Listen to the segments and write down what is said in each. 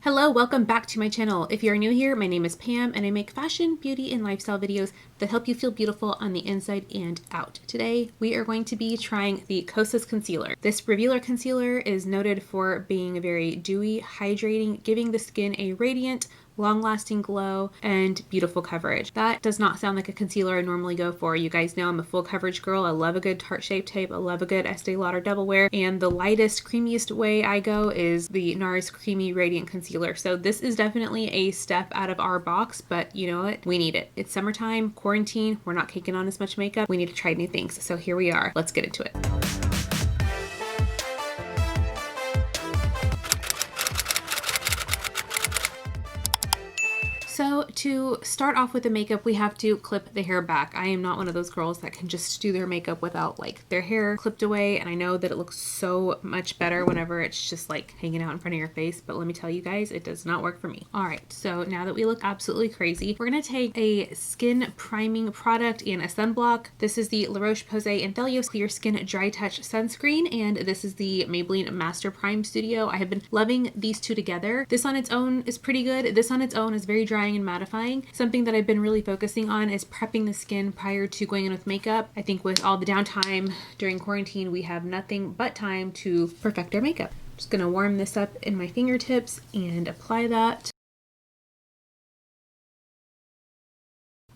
Hello, welcome back to my channel. If you're new here, my name is Pam and I make fashion, beauty, and lifestyle videos that help you feel beautiful on the inside and out. Today, we are going to be trying the Kosas concealer. This revealer concealer is noted for being very dewy, hydrating, giving the skin a radiant, long-lasting glow, and beautiful coverage. That does not sound like a concealer I normally go for. You guys know I'm a full coverage girl. I love a good Tarte Shape Tape. I love a good Estee Lauder Double Wear. And the lightest, creamiest way I go is the NARS Creamy Radiant Concealer. So this is definitely a step out of our box, but you know what? We need it. It's summertime, quarantine. We're not caking on as much makeup. We need to try new things. So here we are. Let's get into it. So to start off with the makeup, we have to clip the hair back. I am not one of those girls that can just do their makeup without like their hair clipped away. And I know that it looks so much better whenever it's just like hanging out in front of your face. But let me tell you guys, it does not work for me. All right, so now that we look absolutely crazy, we're gonna take a skin priming product and a sunblock. This is the La Roche-Posay Anthelios Clear Skin Dry Touch Sunscreen. And this is the Maybelline Master Prime Studio. I have been loving these two together. This on its own is pretty good. This on its own is very drying and mattifying. Something that I've been really focusing on is prepping the skin prior to going in with makeup. I think with all the downtime during quarantine, we have nothing but time to perfect our makeup. Just gonna warm this up in my fingertips and apply that.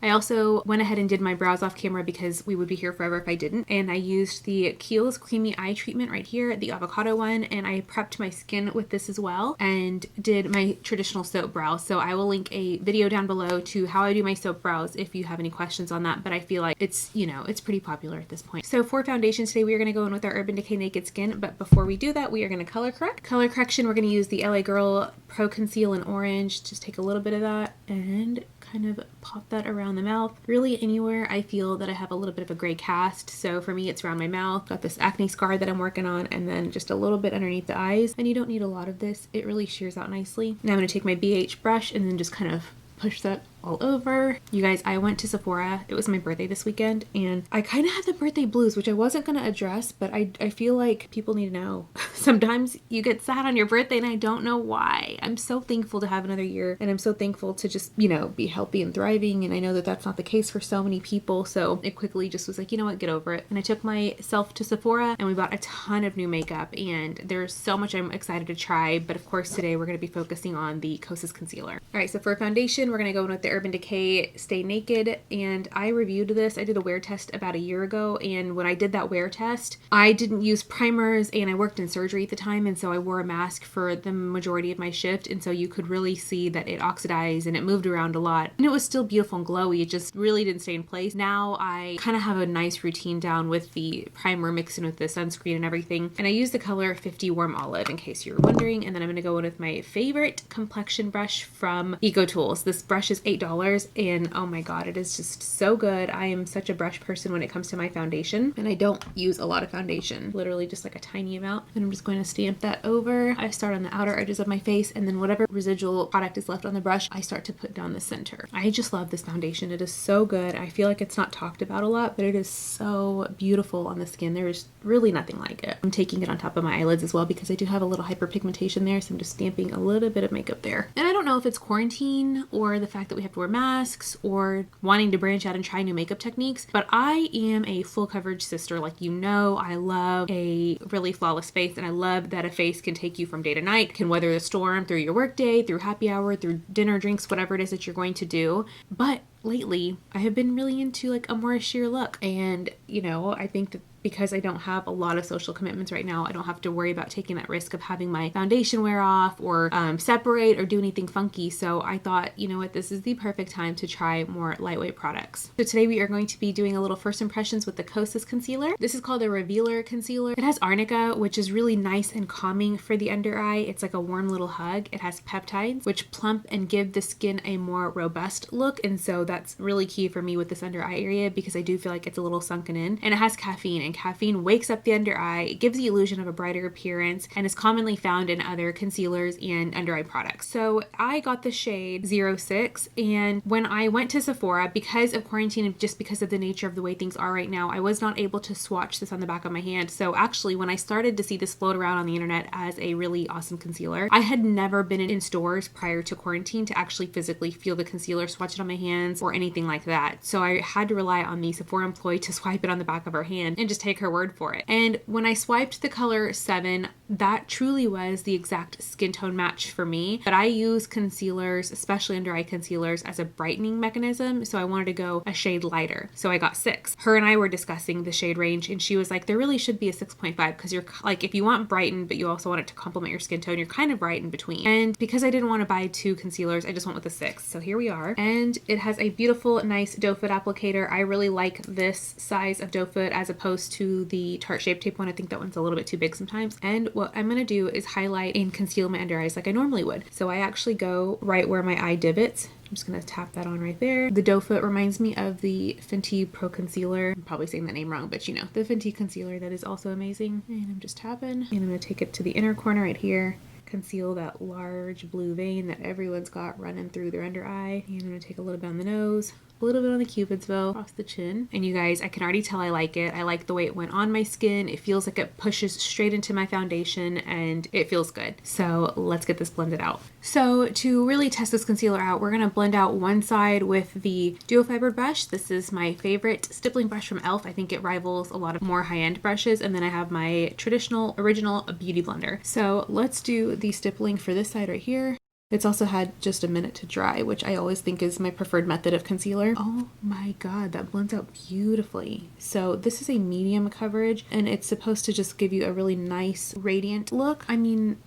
I also went ahead and did my brows off camera because we would be here forever if I didn't. And I used the Kiehl's Creamy Eye Treatment right here, the avocado one, and I prepped my skin with this as well and did my traditional soap brows. So I will link a video down below to how I do my soap brows if you have any questions on that, but I feel like it's, you know, it's pretty popular at this point. So for foundation today, we are going to go in with our Urban Decay Naked Skin, but before we do that, we are going to color correct. Color correction, we're going to use the LA Girl Pro Conceal in Orange. Just take a little bit of that and kind of pop that around the mouth. Really anywhere I feel that I have a little bit of a gray cast. So for me, it's around my mouth. Got this acne scar that I'm working on, and then just a little bit underneath the eyes. And you don't need a lot of this. It really shears out nicely. Now I'm going to take my BH brush and then just kind of push that all over. You guys, I went to Sephora. It was my birthday this weekend, and I kind of had the birthday blues, which I wasn't going to address, but I feel like people need to know. Sometimes you get sad on your birthday, and I don't know why. I'm so thankful to have another year, and I'm so thankful to just, you know, be healthy and thriving, and I know that that's not the case for so many people, so it quickly just was like, you know what, get over it. And I took myself to Sephora, and we bought a ton of new makeup, and there's so much I'm excited to try, but of course today we're going to be focusing on the Kosas concealer. All right, so for foundation, we're going to go in with the Urban Decay Stay Naked, and I reviewed this. I did a wear test about a year ago, and when I did that wear test, I didn't use primers, and I worked in surgery at the time, and so I wore a mask for the majority of my shift, and so you could really see that it oxidized and it moved around a lot, and it was still beautiful and glowy. It just really didn't stay in place. Now I kind of have a nice routine down with the primer mixed in with the sunscreen and everything, and I use the color 50 Warm Olive in case you were wondering, and then I'm going to go in with my favorite complexion brush from Eco Tools. This brush is $8, and oh my god, it is just so good. I am such a brush person when it comes to my foundation, and I don't use a lot of foundation, literally just like a tiny amount, and I'm just going to stamp that over. I start on the outer edges of my face, and then whatever residual product is left on the brush, I start to put down the center. I just love this foundation. It is so good. I feel like it's not talked about a lot, but it is so beautiful on the skin. There is really nothing like it. I'm taking it on top of my eyelids as well because I do have a little hyperpigmentation there, so I'm just stamping a little bit of makeup there. And I don't know if it's quarantine or the fact that we have to wear masks or wanting to branch out and try new makeup techniques, but I am a full coverage sister. Like, you know, I love a really flawless face, and I love that a face can take you from day to night, can weather the storm through your work day, through happy hour, through dinner, drinks, whatever it is that you're going to do. But lately I have been really into like a more sheer look, and you know, I think that because I don't have a lot of social commitments right now, I don't have to worry about taking that risk of having my foundation wear off or separate or do anything funky. So I thought, you know what, this is the perfect time to try more lightweight products. So today we are going to be doing a little first impressions with the Kosas concealer. This is called a Revealer concealer. It has arnica, which is really nice and calming for the under eye. It's like a warm little hug. It has peptides, which plump and give the skin a more robust look, and so that's really key for me with this under eye area because I do feel like it's a little sunken in, and it has caffeine, and caffeine wakes up the under eye. It gives the illusion of a brighter appearance and is commonly found in other concealers and under eye products. So I got the shade 06, and when I went to Sephora, because of quarantine and just because of the nature of the way things are right now, I was not able to swatch this on the back of my hand. So actually, when I started to see this float around on the internet as a really awesome concealer, I had never been in stores prior to quarantine to actually physically feel the concealer, swatch it on my hands, or anything like that. So I had to rely on the Sephora employee to swipe it on the back of her hand and just take her word for it. And when I swiped the color 7, that truly was the exact skin tone match for me. But I use concealers, especially under eye concealers, as a brightening mechanism. So I wanted to go a shade lighter. So I got 6. Her and I were discussing the shade range, and she was like, there really should be a 6.5 because you're like, if you want brighten, but you also want it to complement your skin tone, you're kind of right in between. And because I didn't want to buy 2 concealers, I just went with the 6. So here we are. And it has a beautiful, nice doe foot applicator. I really like this size of doe foot as opposed to the Tarte Shape Tape one. I think that one's a little bit too big sometimes. And what I'm going to do is highlight and conceal my under eyes like I normally would. So I actually go right where my eye divots. I'm just going to tap that on right there. The doe foot reminds me of the Fenty Pro Concealer. I'm probably saying that name wrong, but you know, the Fenty concealer that is also amazing. And I'm just tapping, and I'm going to take it to the inner corner right here. Conceal that large blue vein that everyone's got running through their under eye. And I'm going to take a little bit on the nose, a little bit on the cupid's bow, across the chin. And you guys, I can already tell I like it. I like the way it went on my skin. It feels like it pushes straight into my foundation and it feels good. So let's get this blended out. So to really test this concealer out, we're going to blend out one side with the duo fiber brush. This is my favorite stippling brush from e.l.f. I think it rivals a lot of more high-end brushes. And then I have my traditional original beauty blender. So let's do the stippling for this side right here. It's also had just a minute to dry, which I always think is my preferred method of concealer. Oh my god, that blends out beautifully. So this is a medium coverage, and it's supposed to just give you a really nice radiant look. I mean,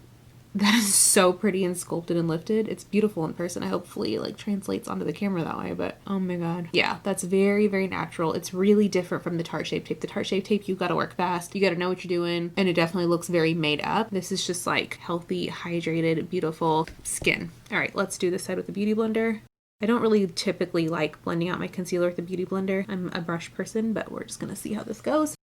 that is so pretty and sculpted and lifted. It's beautiful in person. I hopefully like translates onto the camera that way, but oh my god. Yeah, that's very, very natural. It's really different from the Tarte Shape Tape. The Tarte Shape Tape, you gotta work fast. You gotta know what you're doing, and it definitely looks very made up. This is just like healthy, hydrated, beautiful skin. All right, let's do this side with the Beauty Blender. I don't really typically like blending out my concealer with the Beauty Blender. I'm a brush person, but we're just gonna see how this goes.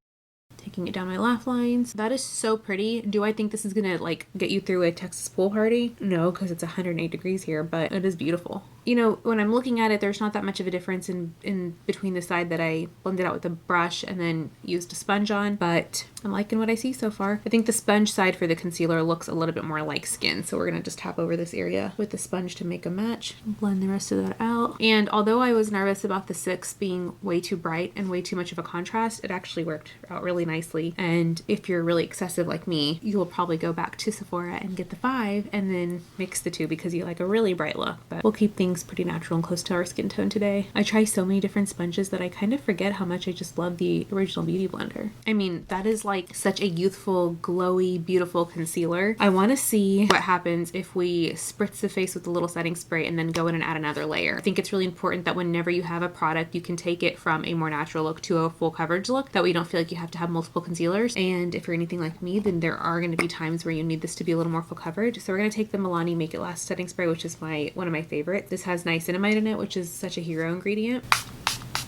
Taking it down my laugh lines. That is so pretty. Do I think this is gonna like get you through a Texas pool party? No, because it's 108 degrees here, but it is beautiful. You know, when I'm looking at it, there's not that much of a difference in between the side that I blended out with a brush and then used a sponge on, but I'm liking what I see so far. I think the sponge side for the concealer looks a little bit more like skin, so we're gonna just tap over this area with the sponge to make a match. Blend the rest of that out. And although I was nervous about the 6 being way too bright and way too much of a contrast, it actually worked out really nicely. And if you're really excessive like me, you will probably go back to Sephora and get the 5 and then mix the 2 because you like a really bright look. But we'll keep things pretty natural and close to our skin tone today. I try so many different sponges that I kind of forget how much I just love the original Beauty Blender. I mean, that is like such a youthful, glowy, beautiful concealer. I want to see what happens if we spritz the face with a little setting spray and then go in and add another layer. I think it's really important that whenever you have a product, you can take it from a more natural look to a full coverage look. That way you don't feel like you have to have multiple concealers. And if you're anything like me, then there are going to be times where you need this to be a little more full coverage. So we're going to take the Milani Make It Last setting spray, which is one of my favorites. This has niacinamide in it, which is such a hero ingredient.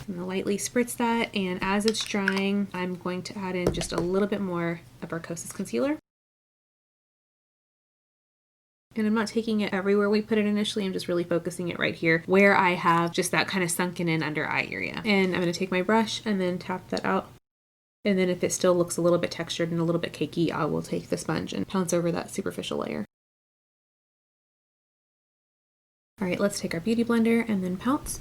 I'm going to lightly spritz that, and as it's drying, I'm going to add in just a little bit more of our Kosas concealer. And I'm not taking it everywhere we put it initially, I'm just really focusing it right here where I have just that kind of sunken in under eye area. And I'm going to take my brush and then tap that out. And then if it still looks a little bit textured and a little bit cakey, I will take the sponge and pounce over that superficial layer. All right, let's take our Beauty Blender and then pounce.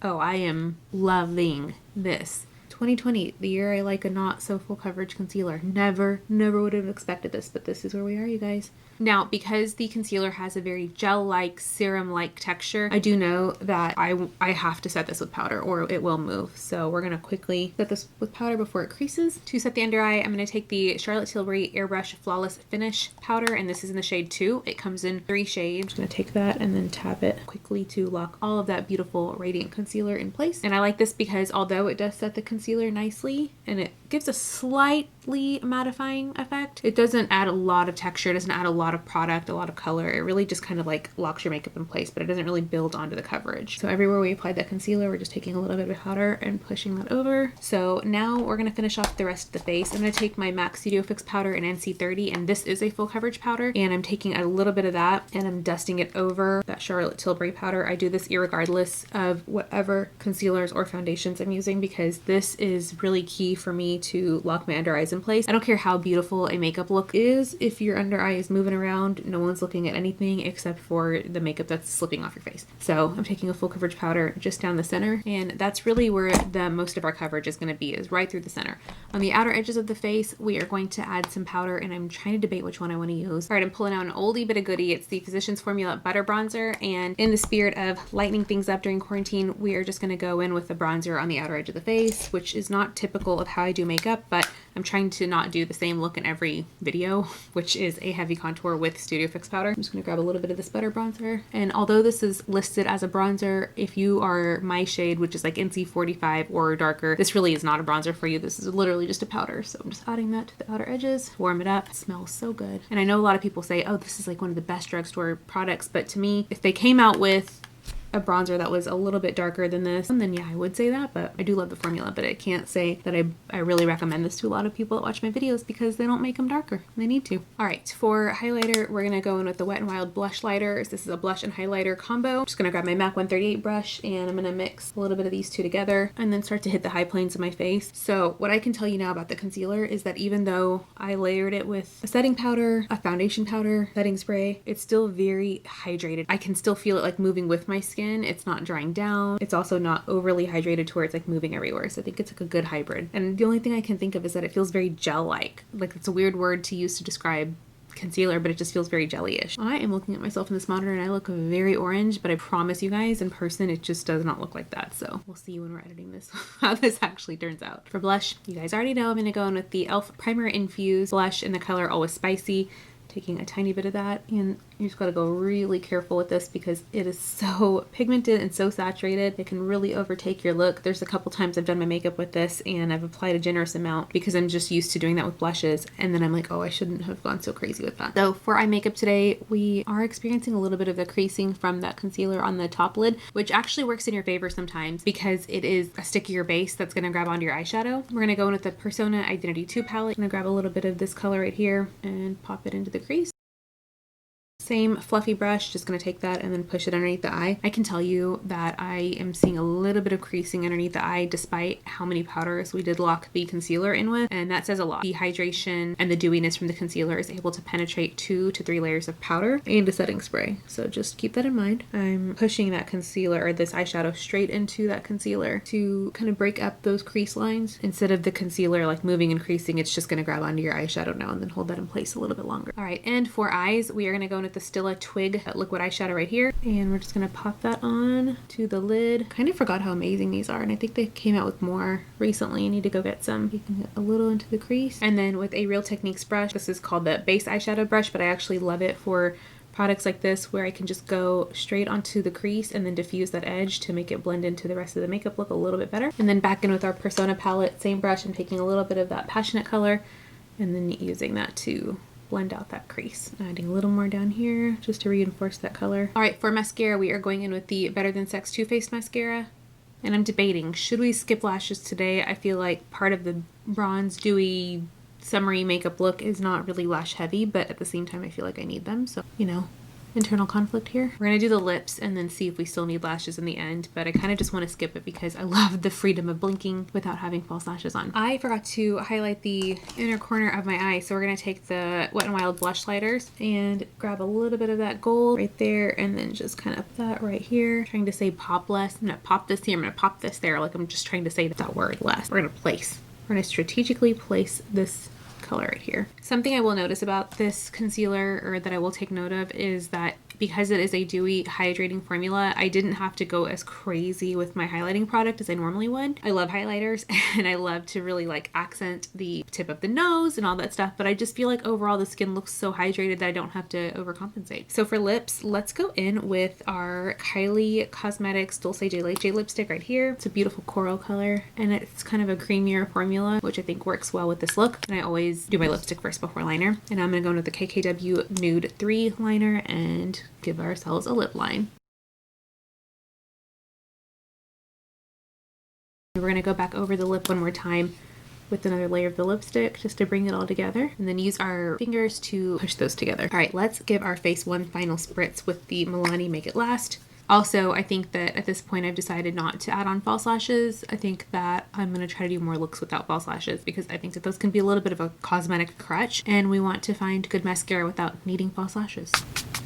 Oh, I am loving this. 2020, the year I like a not so full coverage concealer. Never would have expected this, but this is where we are, you guys. Now, because the concealer has a very gel-like, serum-like texture, I do know that I have to set this with powder or it will move. So we're going to quickly set this with powder before it creases. To set the under eye, I'm going to take the Charlotte Tilbury Airbrush Flawless Finish powder, and this is in the shade 2. It comes in 3 shades. I'm just going to take that and then tap it quickly to lock all of that beautiful radiant concealer in place. And I like this because although it does set the concealer nicely and it gives a slightly mattifying effect. It doesn't add a lot of texture, it doesn't add a lot of product, a lot of color. It really just kind of like locks your makeup in place, but it doesn't really build onto the coverage. So everywhere we applied that concealer, we're just taking a little bit of powder and pushing that over. So now we're gonna finish off the rest of the face. I'm gonna take my MAC Studio Fix powder in NC30, and this is a full coverage powder, and I'm taking a little bit of that and I'm dusting it over that Charlotte Tilbury powder. I do this irregardless of whatever concealers or foundations I'm using because this is really key for me to lock my under eyes in place. I don't care how beautiful a makeup look is. If your under eye is moving around, no one's looking at anything except for the makeup that's slipping off your face. So I'm taking a full coverage powder just down the center, and that's really where the most of our coverage is going to be, is right through the center. On the outer edges of the face, we are going to add some powder, and I'm trying to debate which one I want to use. All right, I'm pulling out an oldie but a goodie. It's the Physicians Formula Butter Bronzer, and in the spirit of lightening things up during quarantine, we are just going to go in with the bronzer on the outer edge of the face, which is not typical of how I do makeup, but I'm trying to not do the same look in every video, which is a heavy contour with Studio Fix powder. I'm just going to grab a little bit of this butter bronzer, and although this is listed as a bronzer, if you are my shade, which is like NC45 or darker, this really is not a bronzer for you. This is literally just a powder. So I'm just adding that to the outer edges, warm it up. It smells so good. And I know a lot of people say, oh, this is like one of the best drugstore products, but to me, if they came out with a bronzer that was a little bit darker than this, and then yeah, I would say that, but I do love the formula, but I can't say that I really recommend this to a lot of people that watch my videos because they don't make them darker. They need to. All right, for highlighter, we're gonna go in with the Wet n Wild blush lighters. This is a blush and highlighter combo. I'm just gonna grab my MAC 138 brush, and I'm gonna mix a little bit of these two together and then start to hit the high planes of my face. So what I can tell you now about the concealer is that even though I layered it with a setting powder, a foundation powder, setting spray, it's still very hydrated. I can still feel it like moving with my skin. It's not drying down. It's also not overly hydrated to where it's like moving everywhere. So I think it's like a good hybrid. And the only thing I can think of is that it feels very gel-like. Like, it's a weird word to use to describe concealer, but it just feels very jelly-ish. I am looking at myself in this monitor and I look very orange, but I promise you guys, in person, it just does not look like that. So we'll see when we're editing this, how this actually turns out. For blush, you guys already know I'm gonna go in with the e.l.f. Primer Infused blush in the color Always Spicy. Taking a tiny bit of that, and you just gotta go really careful with this because it is so pigmented and so saturated. It can really overtake your look. There's a couple times I've done my makeup with this and I've applied a generous amount because I'm just used to doing that with blushes, and then I'm like, oh, I shouldn't have gone so crazy with that. So for eye makeup today, we are experiencing a little bit of the creasing from that concealer on the top lid, which actually works in your favor sometimes because it is a stickier base that's gonna grab onto your eyeshadow. We're gonna go in with the Persona Identity 2 palette. I'm gonna grab a little bit of this color right here and pop it into the crease. Same fluffy brush, just gonna take that and then push it underneath the eye. I can tell you that I am seeing a little bit of creasing underneath the eye despite how many powders we did lock the concealer in with, and that says a lot. The hydration and the dewiness from the concealer is able to penetrate 2 to 3 layers of powder and a setting spray. So just keep that in mind. I'm pushing that concealer, or this eyeshadow, straight into that concealer to kind of break up those crease lines. Instead of the concealer like moving and creasing, it's just gonna grab onto your eyeshadow now and then hold that in place a little bit longer. All right, and for eyes, we are gonna go in with the Stila Twig liquid eyeshadow right here, and we're just gonna pop that on to the lid. Kind of forgot how amazing these are, and I think they came out with more recently. I need to go get some. You can get a little into the crease, and then with a Real Techniques brush, this is called the base eyeshadow brush, but I actually love it for products like this where I can just go straight onto the crease and then diffuse that edge to make it blend into the rest of the makeup look a little bit better. And then back in with our Persona palette, same brush, and taking a little bit of that Passionate color and then using that to blend out that crease. Adding a little more down here just to reinforce that color. All right, for mascara, we are going in with the Better Than Sex Too Faced mascara. And I'm debating, should we skip lashes today? I feel like part of the bronze, dewy, summery makeup look is not really lash heavy, but at the same time, I feel like I need them. So, you know, internal conflict here. We're gonna do the lips and then see if we still need lashes in the end, but I kind of just want to skip it because I love the freedom of blinking without having false lashes on. I forgot to highlight the inner corner of my eye, so we're gonna take the Wet n Wild blush lighters and grab a little bit of that gold right there, and then just kind of that right here. Trying to say pop less. I'm gonna pop this here, I'm gonna pop this there, like I'm just trying to say that word less. We're gonna strategically place this color right here. Something I will notice about this concealer, or that I will take note of, is that because it is a dewy hydrating formula, I didn't have to go as crazy with my highlighting product as I normally would. I love highlighters and I love to really like accent the tip of the nose and all that stuff, but I just feel like overall the skin looks so hydrated that I don't have to overcompensate. So for lips, let's go in with our Kylie Cosmetics Dulce de Leche lipstick right here. It's a beautiful coral color and it's kind of a creamier formula, which I think works well with this look. And I always do my lipstick first before liner. And I'm going to go into the KKW Nude 3 liner and give ourselves a lip line. We're going to go back over the lip one more time with another layer of the lipstick just to bring it all together, and then use our fingers to push those together. All right, let's give our face one final spritz with the Milani Make It Last. Also, I think that at this point I've decided not to add on false lashes. I think that I'm going to try to do more looks without false lashes because I think that those can be a little bit of a cosmetic crutch, and we want to find good mascara without needing false lashes.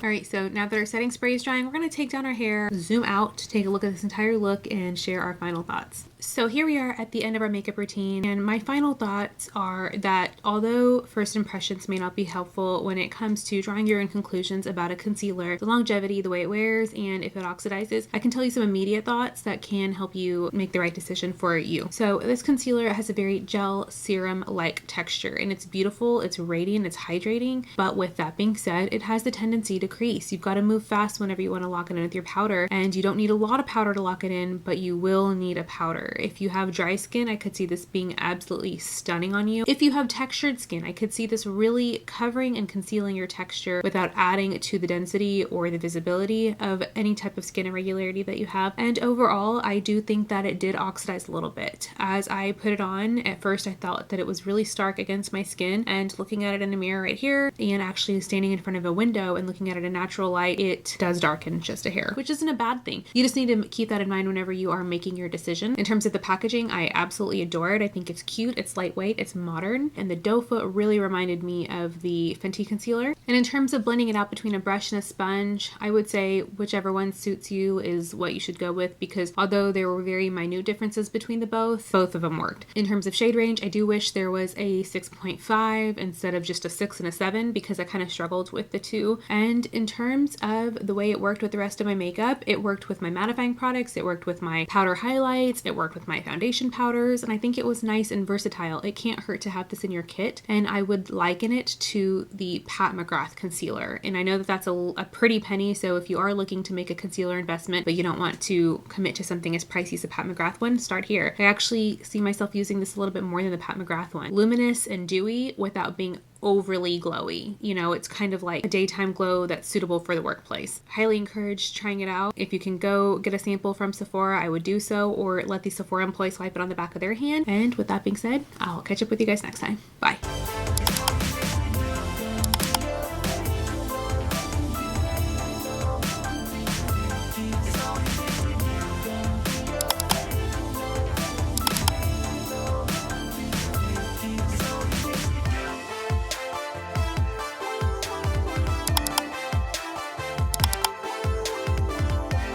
Alright, so now that our setting spray is drying, we're going to take down our hair, zoom out, take a look at this entire look, and share our final thoughts. So here we are at the end of our makeup routine, and my final thoughts are that although first impressions may not be helpful when it comes to drawing your own conclusions about a concealer, the longevity, the way it wears, and if it oxidizes, I can tell you some immediate thoughts that can help you make the right decision for you. So this concealer has a very gel serum-like texture, and it's beautiful, it's radiant, it's hydrating, but with that being said, it has the tendency to crease. You've got to move fast whenever you want to lock it in with your powder, and you don't need a lot of powder to lock it in, but you will need a powder. If you have dry skin, I could see this being absolutely stunning on you. If you have textured skin, I could see this really covering and concealing your texture without adding to the density or the visibility of any type of skin irregularity that you have. And overall, I do think that it did oxidize a little bit. As I put it on, at first I thought that it was really stark against my skin, and looking at it in a mirror right here and actually standing in front of a window and looking at it in natural light, it does darken just a hair, which isn't a bad thing. You just need to keep that in mind whenever you are making your decision. In terms of the packaging, I absolutely adore it. I think it's cute, it's lightweight, it's modern, and the doe foot really reminded me of the Fenty concealer. And in terms of blending it out between a brush and a sponge, I would say whichever one suits you is what you should go with, because although there were very minute differences between the both of them worked. In terms of shade range, I do wish there was a 6.5 instead of just a 6 and a 7, because I kind of struggled with the two. And in terms of the way it worked with the rest of my makeup, it worked with my mattifying products, it worked with my powder highlights, it worked with my foundation powders, and I think it was nice and versatile. It can't hurt to have this in your kit, and I would liken it to the Pat McGrath concealer. And I know that that's a pretty penny, so if you are looking to make a concealer investment but you don't want to commit to something as pricey as the Pat McGrath one, start here. I actually see myself using this a little bit more than the Pat McGrath one. Luminous and dewy without being overly glowy. You know, it's kind of like a daytime glow that's suitable for the workplace. Highly encourage trying it out. If you can go get a sample from Sephora, I would do so, or let the Sephora employee swipe it on the back of their hand. And with that being said, I'll catch up with you guys next time. Bye.